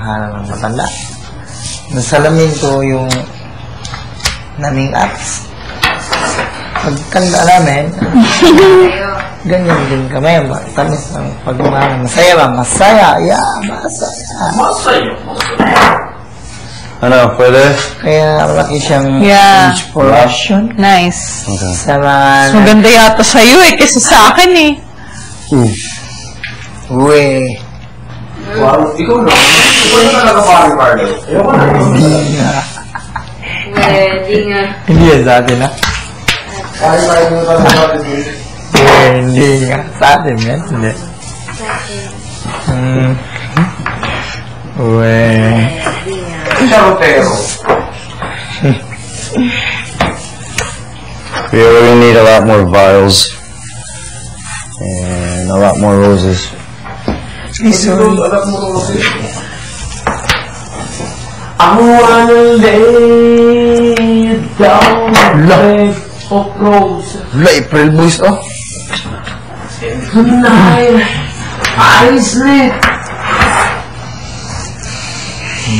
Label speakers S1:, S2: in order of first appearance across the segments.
S1: tahanan ng matanda. Nasalamin ko yung naming apps. Pagkanda namin, ganyan din kami. Tamis ng pagmamahal. Masaya ba? Masaya. Yeah, masaya.
S2: Masaya.
S3: Ano, pwede?
S1: Kaya malaki siyang inspiration.
S4: Nice.
S3: Okay.
S1: Sa mga...
S4: Maganda yata sa'yo kaysa sa akin
S1: Uwe.
S2: Wow, ikaw na. Ikaw na nagpapari-pari. Ayoko na.
S1: Hindi nga.
S5: Pwede nga.
S1: Hindi yan sa atin, ha?
S2: Pari-pari mo na nagpapari.
S1: Hindi nga. Sa atin, yan. Hindi. Uwe.
S2: Charotero.
S3: We really need a lot more vials. And a lot more roses.
S1: Ay, sorry.
S2: I wanna lay down bed of roses
S1: April Boys, oh.
S2: tonight. I sleep.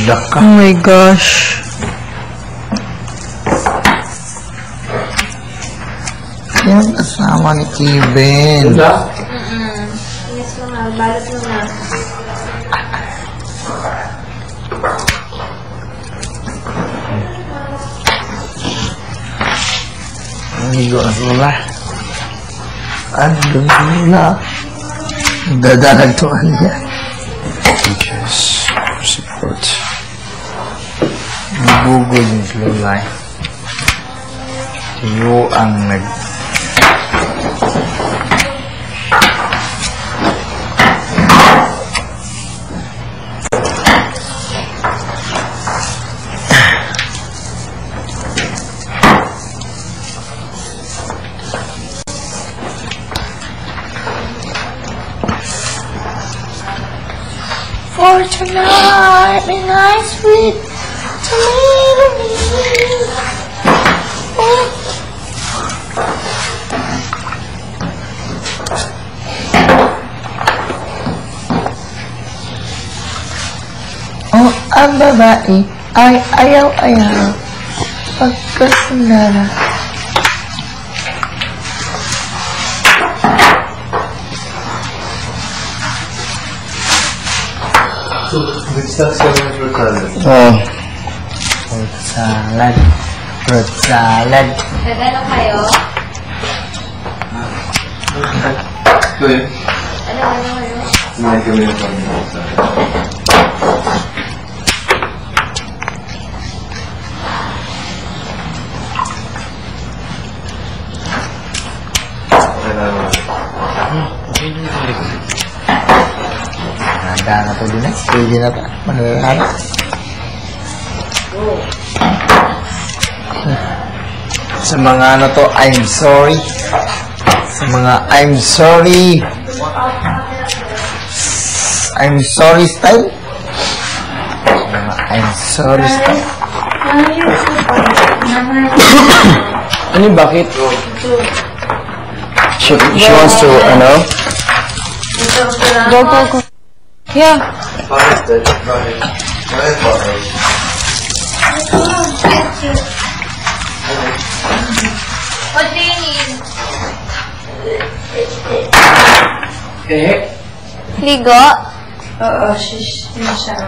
S1: Laka.
S4: Oh my gosh.
S1: Yan kasama ni Kevin.
S2: Diba?
S5: Yes mo nga, balot mo nga.
S1: Naligo na sila. Andun sila. Dadaragtuan niya.
S3: Yes. Support.
S1: Bugod yung sila. Iyo ang nag... For tonight, be nice with Oh, ang babae ay ayaw-ayaw pagkasundara.
S2: Good stuff sa mga recorded.
S3: Oh.
S1: Fruit salad. Fruit salad.
S5: Nagano kayo?
S2: Ito yun.
S5: Ano kayo?
S2: Kumain kami ng pamilya.
S1: Handa na po din eh. Pwede na pa. Manlalala. Sa mga ano to, I'm sorry. Sa mga I'm sorry. I'm sorry style. Sa mga I'm sorry style.
S3: Ano bakit? She wants to, ano?
S4: Go, go, go. Yeah.
S2: Bakit? Bakit?
S5: What do you need?
S6: Ligo?
S5: Oo, shish. Siya.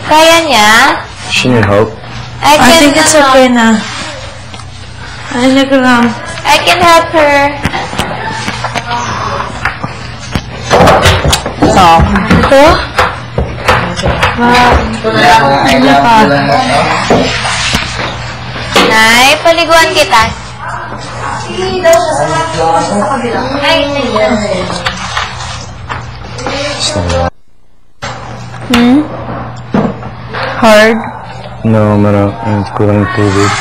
S6: Kaya niya?
S3: She need help.
S6: I
S4: think it's okay na.
S6: I can help her.
S4: So, ito?
S6: Nay, paliguan kita.
S5: Hindi daw siya sa kabila.
S6: Ay, naiyan.
S4: Hard?
S3: No, mano. Kurang tubig.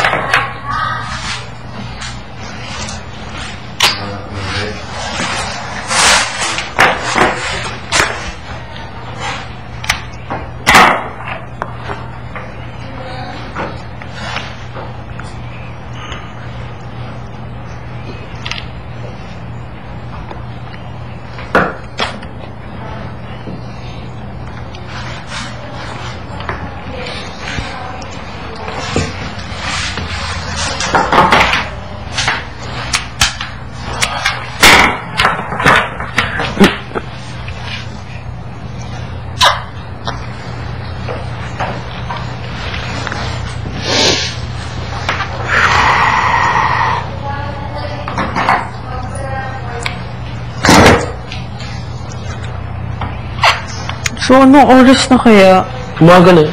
S4: So, anong oras na kaya?
S3: Umaga na.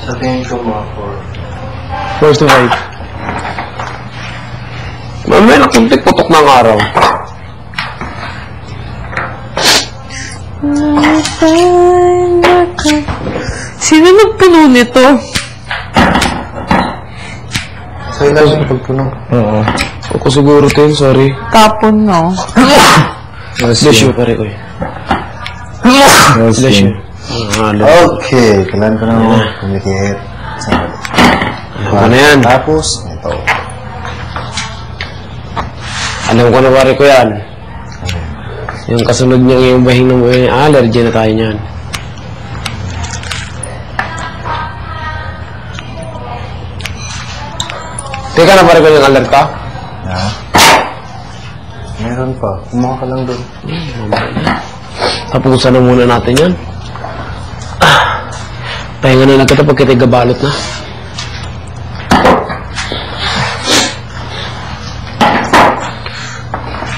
S1: Sa tingin ko mga
S3: 4 to 5. Mamaya na kunti putok ng araw.
S4: Sino nagpuno nito?
S1: So, ilan yung pagpuno?
S3: Oo. Ako siguro din, sorry.
S4: Tapon, no?
S3: Bless you, pare ko. Bless you.
S1: Okay, kailan ko na kumikit.
S3: Ano yan?
S1: Tapos, ito.
S3: Alam ko na, pare ko yan. Yung kasunod niya yung bahing ng allergy na tayo niyan. Teka na, pare ko yung alert ka?
S1: Ha? Meron pa. Kumuha ka lang doon.
S3: Tapusan na muna natin yan. Pahinga na lang kita pag kita gabalot na.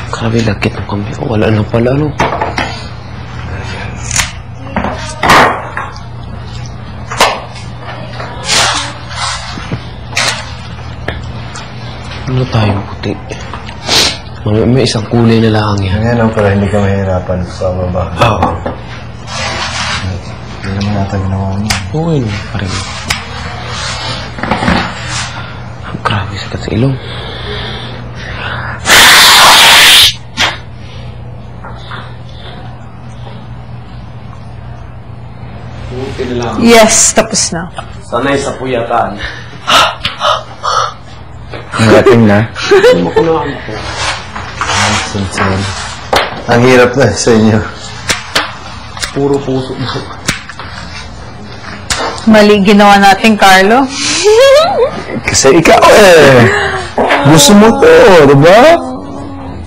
S3: Grabe, lagkit ng kambi ko. Wala na pala, no? Ano tayo puti? May isang kulay na lang yan.
S1: Ngayon lang para hindi ka mahirapan sa baba.
S3: Oo.
S1: Hindi naman nata ginawa mo.
S3: Okay naman, pare ko. Grabe, sakit sa ilong. Buti na lang.
S4: Yes, tapos na.
S3: Sanay sa puyatan.
S1: Narating na.
S3: Hindi mo ko na ako.
S1: Sinsin. Ang hirap na sa inyo.
S3: Puro puso mo.
S4: Mali ginawa natin, Carlo.
S1: Kasi ikaw gusto mo to, diba?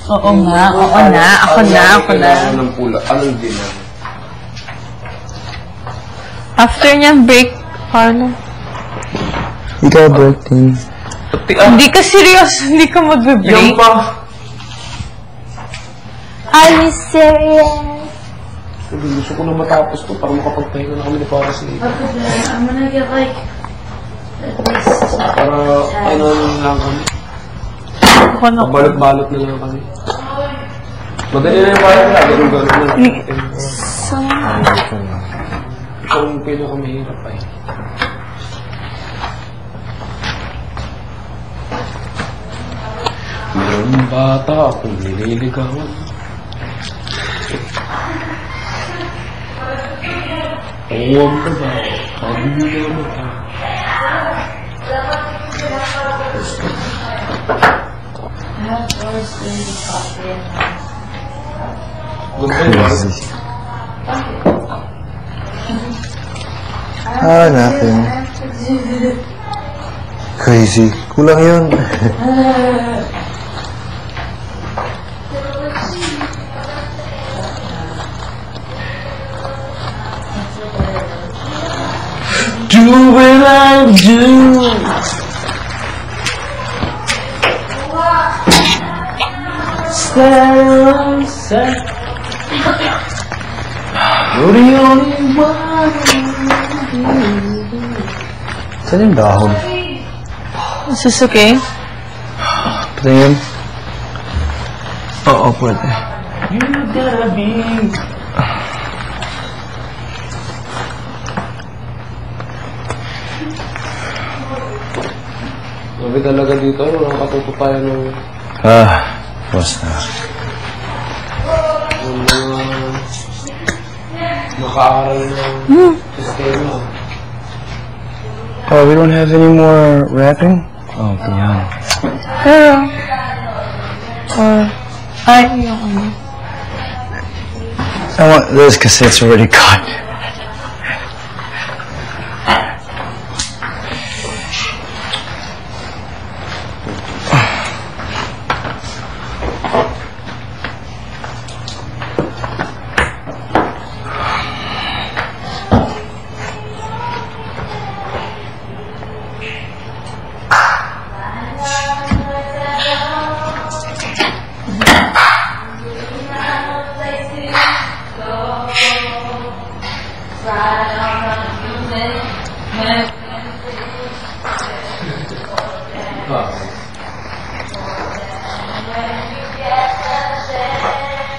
S4: Oo nga, oo na. Ako na.
S3: Anong pula? Anong dinner?
S4: After niyan, break, Carlo.
S1: Ikaw, Bertin.
S4: Hindi ka seryoso, hindi ka magbe-break.
S3: Yung pa.
S6: Are you serious?
S3: Gusto ko na matapos to para makapagpahinga na kami ni para sa
S5: I'm gonna get like at least
S3: para ano lang kami.
S4: Ako na.
S3: Balot-balot na lang kami. Madali na yung parang na. Ganun-ganun na lang. Ikaw ang pinakamahirap ay. Mayroong bata akong nililigawan. Huwag na ba? Huwag na ba?
S1: Nothing. Crazy. Kulang yun.
S3: Do what I do. Stay. You're the only one.
S1: Saan yung dahon?
S4: Is this okay?
S1: Tingin.
S3: Oo, pwede. You gotta be. Sabi talaga dito, walang katutupayan ng
S1: Basta.
S3: mga nakaaral ng sistema.
S1: Oh, we don't have any more wrapping? Oh, yan.
S4: Pero, yung ano.
S1: I want this because it's already cut.
S6: when you get the chance.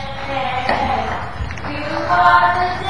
S6: You are the